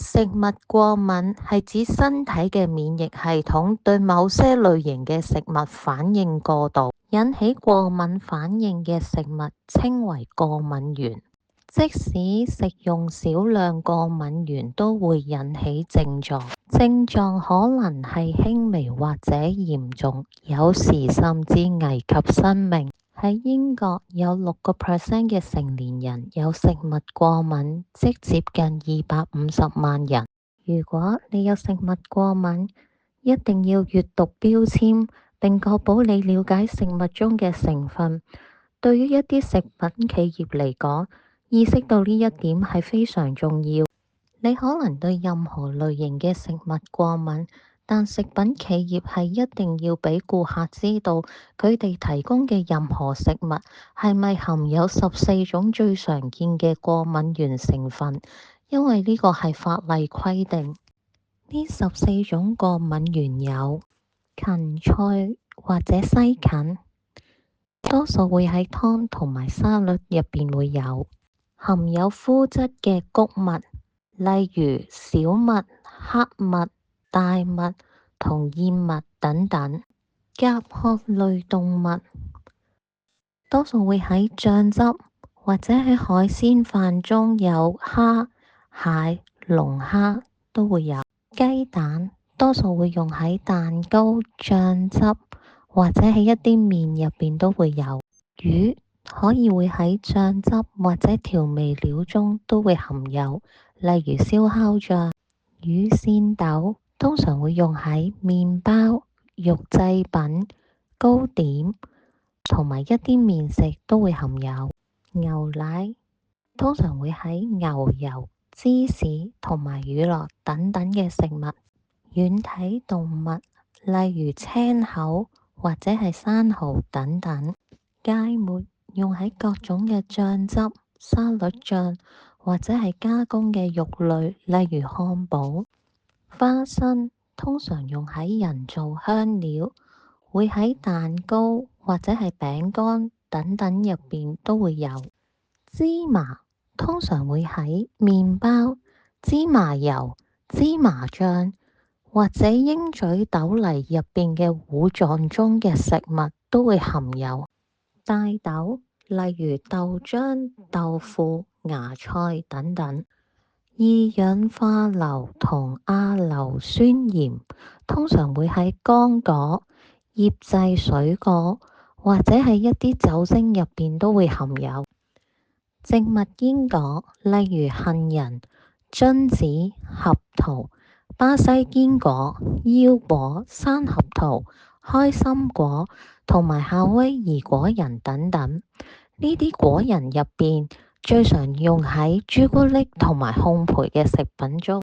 食物過敏係指身體嘅免疫系統對某些類型嘅食物反應過度，引起過敏反應嘅食物稱為過敏原。即使食用少量過敏原都會引起症狀，症狀可能係輕微或者嚴重，有時甚至危及生命。喺英國有6% 嘅成年人有食物過敏，即接近250萬人。如果你有食物過敏，一定要閱讀標籤，並確保你了解食物中嘅成分。對於一啲食品企業嚟講，意識到呢一點係非常重要。你可能對任何類型嘅食物過敏，但食品企業係一定要俾顧客知道佢哋提供嘅任何食物係咪含有14種最常見嘅過敏原成分，因為呢個係法例規定。呢14種過敏原有芹菜或者西芹，多數會喺湯同埋沙律入邊會有。含有麩質嘅穀物，例如小麥、黑麥、大麥同燕麥等等。甲殼類動物多數會喺醬汁或者喺海鮮飯中有蝦、蟹、龍蝦都會有。雞蛋多數會用喺蛋糕、醬汁或者喺一啲麵入邊都會有。魚可以會喺醬汁或者調味料中都會含有，例如燒烤醬。乳腺豆通常會用喺麵包、肉製品、糕點同埋一啲麵食都會含有。牛奶通常會喺牛油、芝士同埋乳酪等等嘅食物。軟體動物例如青口或者係生蠔等等。芥末用喺各種嘅醬汁、沙律醬或者係加工嘅肉類，例如漢堡。花生通常用喺人造香料，會喺蛋糕或者係餅乾等等入邊都會有。芝麻通常會喺麵包、芝麻油、芝麻醬或者鷹嘴豆泥入邊嘅糊狀中嘅食物都會含有。大豆例如豆漿、豆腐、芽菜等等。二氧化硫同亞硫酸鹽通常會喺乾果、醃製水果或者係一啲酒精入邊都會含有。植物堅果例如杏仁、榛子、合桃、巴西堅果、腰果、山核桃、開心果同埋夏威夷果仁等等。呢啲果仁入邊最常用喺朱古力同埋烘焙嘅食品中。